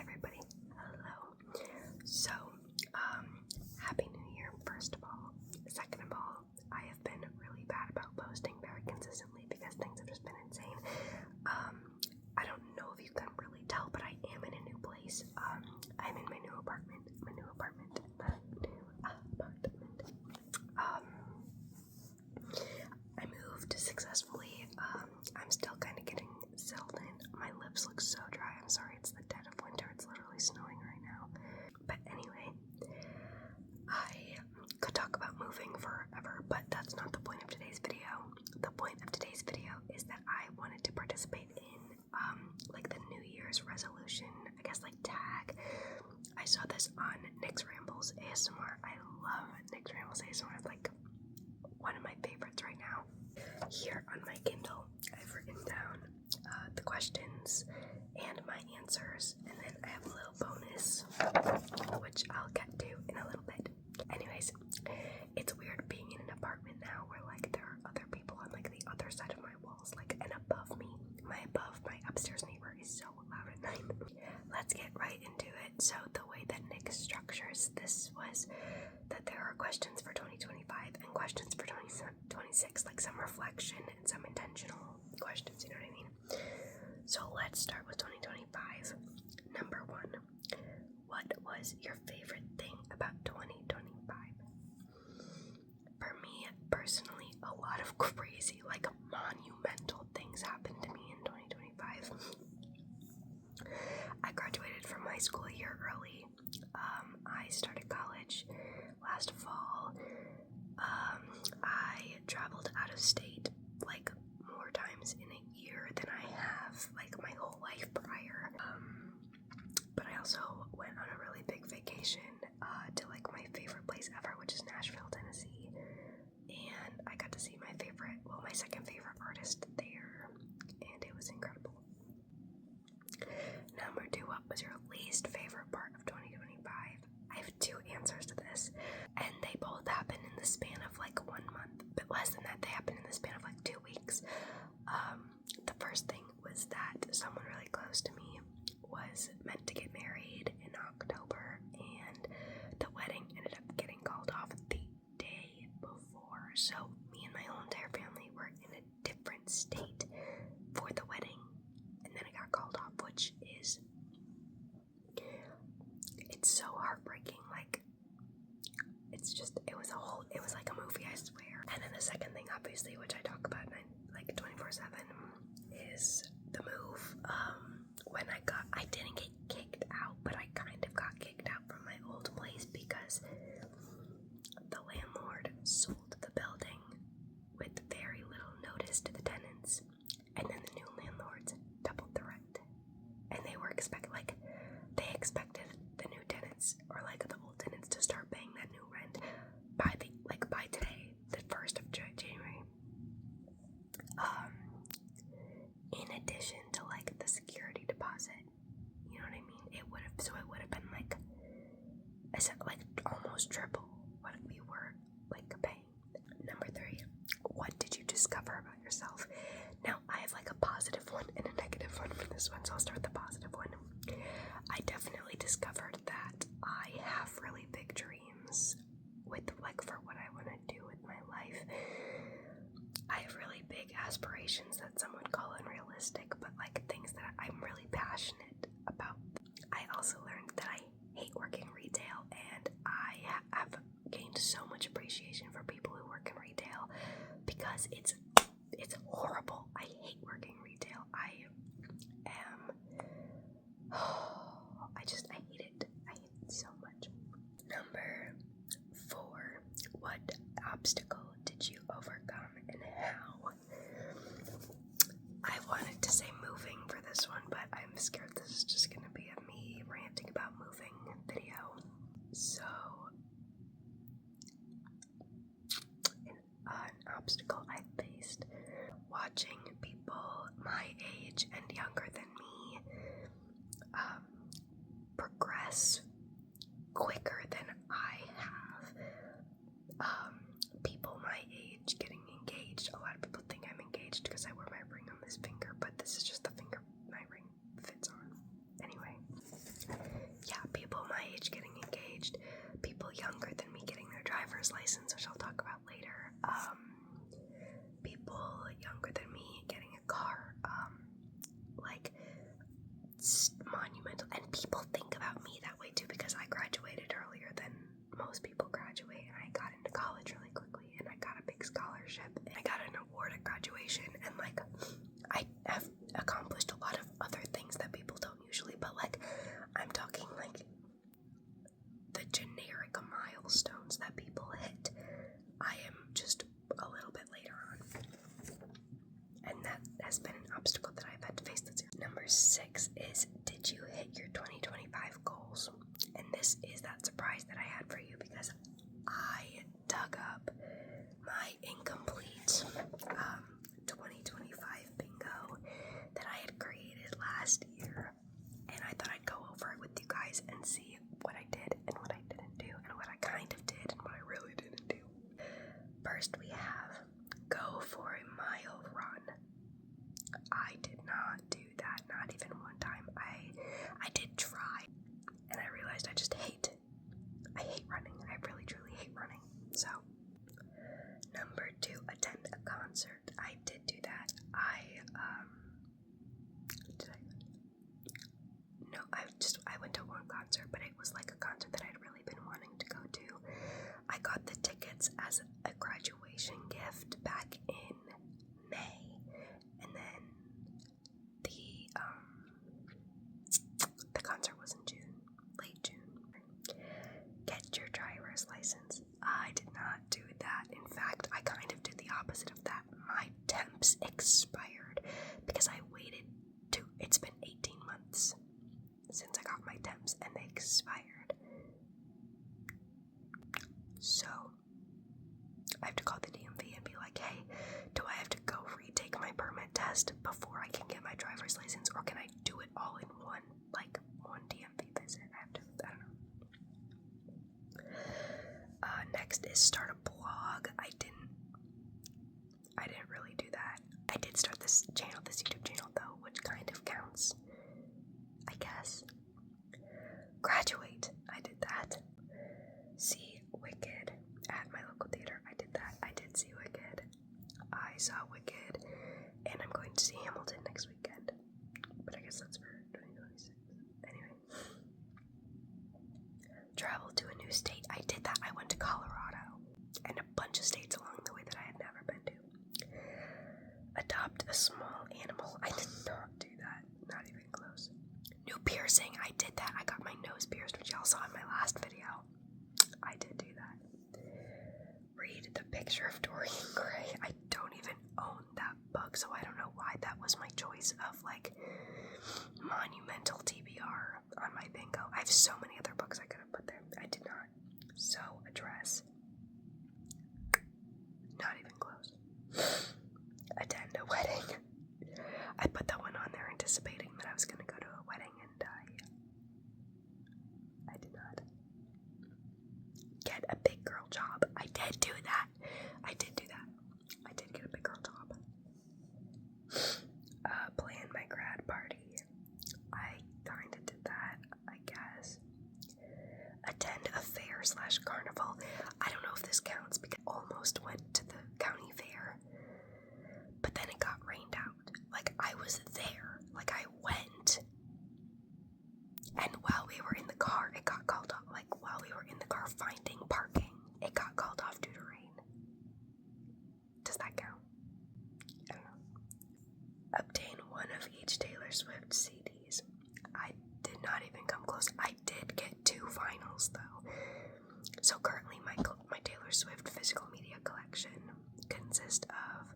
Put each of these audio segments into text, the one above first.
Hi everybody. Hello. So, Happy New Year, first of all. Second of all, I have been really bad about posting very consistently because things have just been insane. I don't know if you can really tell, but I am in a new place. I'm in my new apartment. I moved successfully. I'm still kind of getting settled in. My lips look so dry. I'm sorry, it's the dead of winter. It's literally snowing right now. But anyway, I could talk about moving forever, but that's not the point of today's video. The point of today's video is that I wanted to participate in like the New Year's resolution, I guess, like tag. I saw this on Nick's Rambles ASMR. I love Nick's Rambles ASMR. It's like one of my favorites right now. Here on my Kindle, I've written down the questions and my answers, and then I have a little bonus, which I'll get to in a little bit. Anyways, it's weird being in an apartment now where like there are other people on like the other side of my walls, like, and above me. My upstairs neighbor is so loud at night. Let's get right into it. So the way that Nick structures this was that there are questions for 2025 and questions for 2026, like some reflection and some intentional questions, you know what I mean? So let's start with 2025. Number 1, what was your favorite thing about 2025? For me, personally, a lot of crazy, like monumental things happened to me in 2025. I graduated from high school a year early. I started college last fall. I traveled out of state like more times in a year than I have like my whole life prior. But I also went on a really big vacation to like my favorite place ever, which is Nashville, Tennessee. And I got to see my second favorite artist there, and it was incredible. Number 2, what was your least favorite part of 2025? I have 2 answers to this, and they both happened in the span of like 1 month, but less than that, they happened in the span of like 2 weeks. The first thing was that someone really close to me was meant to get married in October, and the wedding ended up getting called off the day before, so me and my whole entire family were in a different state for the wedding, and then it got called off, which is, it's so heartbreaking. Like, it was like a movie, I swear. And then the second thing, obviously, which I talk about like 24/7, is the move. When I didn't get kicked out, but I kind of got kicked out from my old place because the landlord sold the building with very little notice to the tenants, and then the new landlords doubled the rent, and they expected the new tenants, or like the old tenants, to start paying that new rent by today, the 1st of January. In addition to like the security deposit, you know what I mean? It would have been like almost triple what we were like paying. Number 3, what did you discover about yourself? Now, I have like a positive one and a negative one for this one, so I'll start with the positive one. I definitely discovered that I have really big dreams for what I want to do with my life. I have really big aspirations that some would call unrealistic, but like things that I'm really passionate about. I also learned that I hate working retail, and I have gained so much appreciation for people who work in retail because it's horrible. I hate working retail. I hate it. I hate it so much. Number 4, what obstacle did you overcome and how? I wanted to say moving for this one, but I'm scared this is just gonna be a me ranting about moving video. So, an obstacle I faced: watching people my age and younger than me progress quicker than I have. People my age getting engaged. A lot of people think I'm engaged because I wear my ring on this finger, but this is just the finger my ring fits on. Anyway, people think about me that way too, because I graduated earlier than most people graduate, and I got into college really quickly, and I got a big scholarship, and I got an award at graduation, and like I have accomplished a lot of other things that people don't usually, but like I'm talking like the generic milestones that people hit. I am just a little bit later on, and that has been an obstacle that I've had to face this year. Number 6 is, did you hit your 2025 goals? And this is that surprise that I had for you, because I dug up my incomplete 2025 bingo that I had created last year, and I thought I'd go over it with you guys and see what I did and what I didn't do, and what I kind of did and what I really didn't do. First, we have go for a mile run. I did not do that, not even one time. I did try, and I realized I hate running. I really truly hate running. So, number 2, attend a concert. I did do that. I went to one concert, but it was like a concert that I'd really been wanting to go to. I got the tickets as a graduation gift back in May, and then the concert was in June, late June. Get your driver's license. I did not do that. In fact, I kind of did the opposite of that. My temps expired because I waited it's been 18 months since I got my temps, and they expired. So I have to call the DMV and be like, hey, do I have to go retake my permit test before I can get my driver's license, or can I do it all in one DMV visit? I don't know. Next is start a blog. I didn't really do that. I did start this YouTube channel though, which kind of counts, I guess. Graduate. I did that. See Wicked at my local theater. I did that. I did see Wicked. I saw Wicked, and I'm going to see Hamilton next weekend. But I guess that's for 2026. Anyway. Travel to a new state. I did that. I went to Colorado and a bunch of states along the way that I had never been to. Adopt a small animal. I did not do that. Not even close. New piercing. I did that. I got my nose pierced, which y'all saw in my last video. I did do that. Read The Picture of Dorian Gray. I don't even own that book, so I don't know why that was my choice of like monumental TBR on my bingo. I have so many other books I could have put there. I did not. So, a dress. Not even close. Attend a wedding. I put that one on there anticipating that I was going to go to a wedding, and I did not. Get a big girl job. I did do that. I did get a big girl job. Plan my grad party. I kind of did that, I guess. Attend a fair/carnival. I don't know if this counts because I almost went to the county fair, but then it got rained out. Like, I was there. Like, I went, and while we were in the car, it got called off. Like, while we were in the car finding parking, it got called off due to rain. Does that count? I don't know. Obtain one of each Taylor Swift CDs. I did not even come close. I did get 2 vinyls, though. So currently, my Taylor Swift physical media collection consists of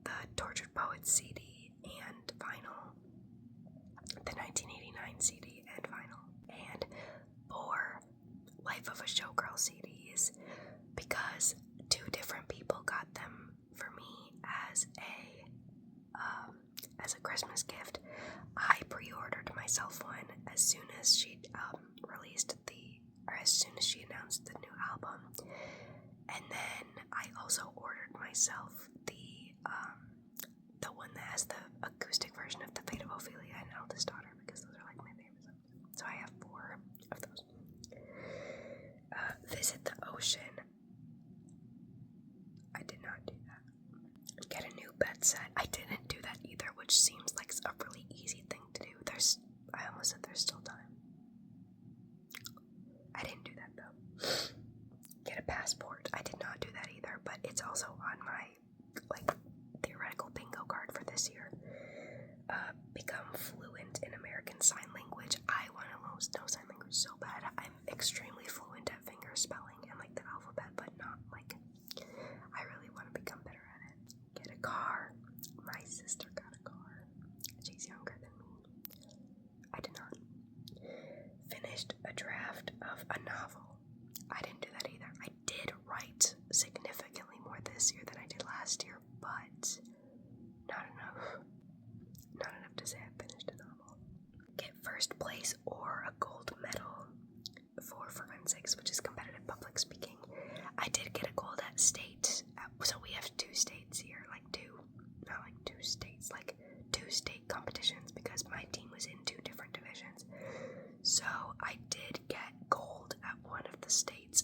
the Tortured Poets CD and vinyl, the 1989 CD and vinyl, and 4 Life of a Showgirl CDs, because 2 different people got them for me as a Christmas gift. I pre-ordered myself one as soon as she as soon as she announced the new album, and then I also ordered myself the one that has the acoustic version of The Fate of Ophelia and Eldest Daughter, because those are like my favorite songs. So I have 4 of those. Visit the ocean. I did not do that. Get a new bed set. I didn't do that either, which seems like a really easy thing to do. I almost said there's still time. but it's also on my, like, theoretical bingo card for this year. Become fluent in American Sign Language. I want to know sign language so bad. I'm extremely fluent at finger spelling and, like, the alphabet, but not, like, I really want to become better at it. Get a car. My sister got a car. She's younger than me. I did not. Finished a draft of a novel. I didn't do that either. I did write significantly more this year than I did last year, but not enough. Not enough to say I finished a novel. Get first place or a gold medal for forensics, which is competitive public speaking. I did get a gold at state. So we have two states here, two state competitions because my team was in two different divisions. So I did get gold at one of the state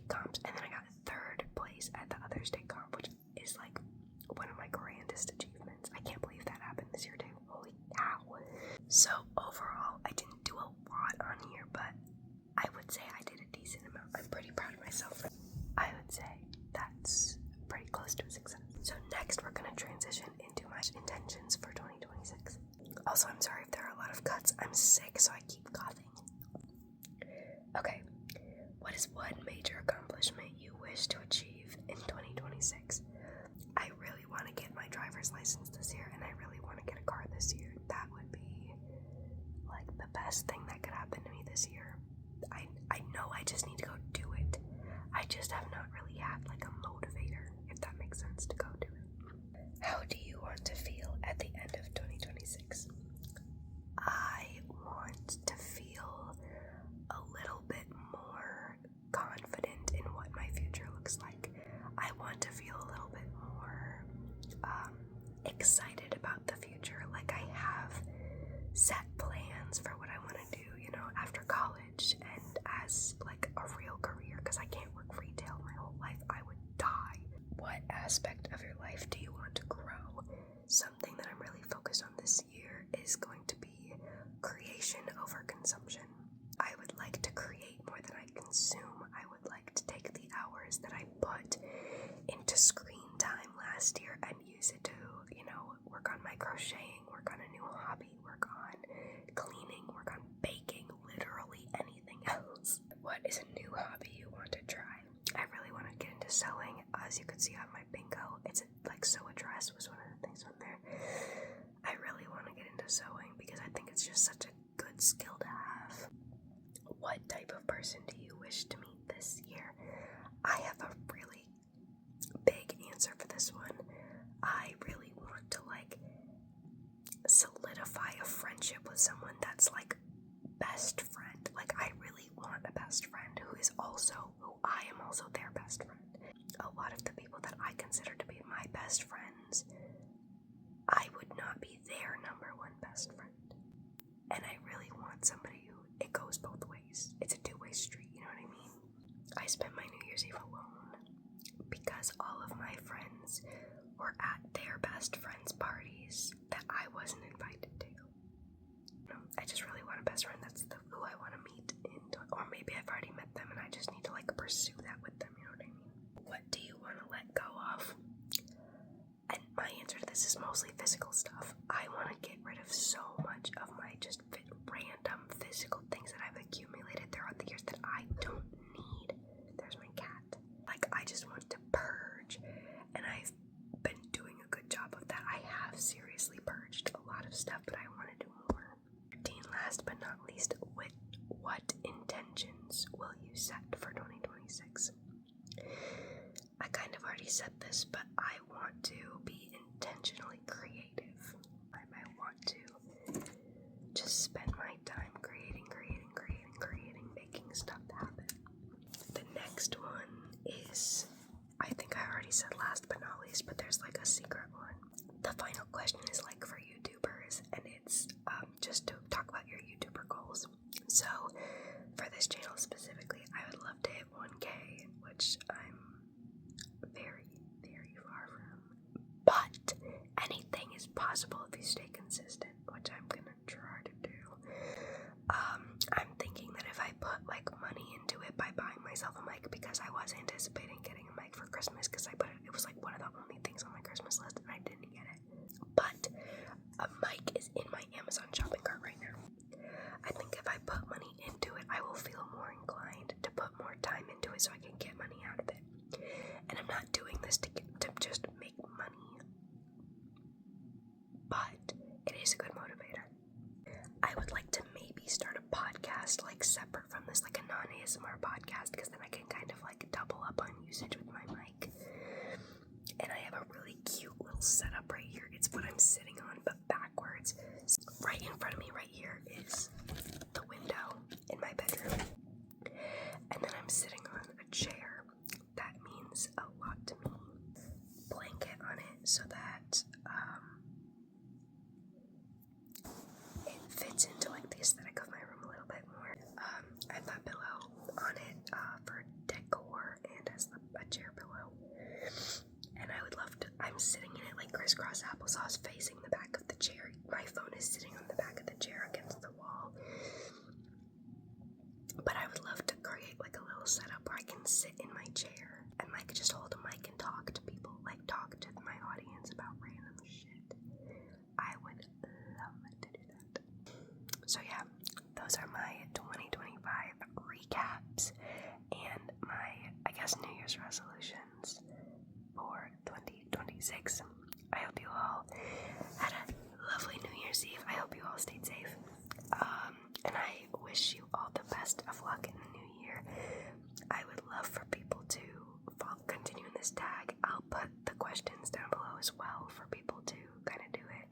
comps, and then I got third place at the other state comp, which is like one of my grandest achievements. I can't believe that happened this year too. Holy cow. So overall, I didn't do a lot on here, but I would say I did a decent amount. I'm pretty proud of myself. I would say that's pretty close to a success. So next we're gonna transition into my intentions for 2026. Also, I'm sorry if there are a lot of cuts. I'm sick, so I keep coughing. Okay, what is one major accomplishment you wish to achieve in 2026? I really want to get my driver's license this year, and I really want to get a car this year. That would be like the best thing that could happen to me this year. I know I just need to go do it. I just have not really had like a motivator, if that makes sense, to go do it. How do you want to feel at the end of 2026? I want to feel a little bit more confident in what my future looks like. I want to feel a little bit more excited about the future. Like I have set plans for what I want to do, after college and as like a real career, because I can't work retail my whole life. I would die. What aspect of your life do you want to grow? Something that I'm really focused on this year is going to be creation over consumption. I would like to create more than I consume. I would like to take the hours that I put into screen time last year and use it to, work on my crocheting, work on a new hobby, work on cleaning, work on baking, literally anything else. What is a new hobby you want to try? I really want to get into sewing. As you can see on my bingo, it's like sew a dress was one of the things on there. I really want to get into sewing because I think it's just such a good skill to have. What type of person do you wish to meet this year? I have a really big answer for this one. I really want to solidify a friendship with someone that's like best friend. Like I really want a best friend who I am also their best friend. A lot of the people that I consider to be my best friends, I would not be their number one best friend. And I really want somebody who, it goes both ways. It's a two-way street, you know what I mean? I spent my New Year's Eve alone because all of my friends were at their best friends' parties that I wasn't invited to. I just really want a best friend. That's who I want to meet or maybe I've already met them and I just need to pursue that with them, you know what I mean? What do you want to let go of? And my answer to this is mostly physical stuff. I want to get rid of so much of my just random physical things that I've accumulated throughout the years that I don't need. There's my cat. I just want to purge, and I've been doing a good job of that. I have seriously purged a lot of stuff, but I want to do more. Last but not least, what intentions will you set for 2026? I kind of already said this, but I want to be intentionally creative. I want to just spend my time creating, making stuff happen. The next one is, I think I already said last but not least, but there's a secret one. The final question is for YouTubers, and it's just to talk about your YouTuber goals. So for this channel specifically, I would love to hit 1K, which I'm very, very far from. But anything is possible if you stay consistent, which I'm gonna try to do. I'm thinking that if I put money into it by buying myself a mic, because I was anticipating getting a mic for Christmas because ASMR podcast because then I can kind of like double up on usage with my mic. And I have a really cute little setup right here. It's what I'm sitting on, but backwards. Right in front of me right here is the window in my bedroom. And then I'm sitting on a chair. That means a lot to me. Blanket on it so that it fits into like the aesthetic of my room a little bit more. I have that pillow on it for decor and as a chair pillow. And I would love to, I'm sitting in it like crisscross applesauce facing the back of the chair. My phone is sitting on the back of the chair against the wall. But I would love to create like a little setup where I can sit in my chair and like just hold a mic and talk to people, like talk to my audience about random shit. I would love to do that. So yeah, those are my 2025 recaps and my, I guess, New Year's resolutions for 2026. I hope you all had a lovely New Year's Eve. I hope you all stayed safe. And I wish you all the best of luck in the new year. I would love for people to continue in this tag. I'll put the questions down below as well for people to kind of do it.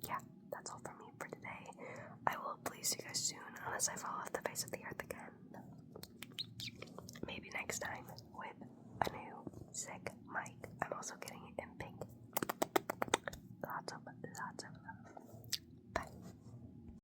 Yeah, that's all from me for today. I will please you guys soon, unless I fall off the face of the earth again. Maybe next time with a new sick mic. I'm also getting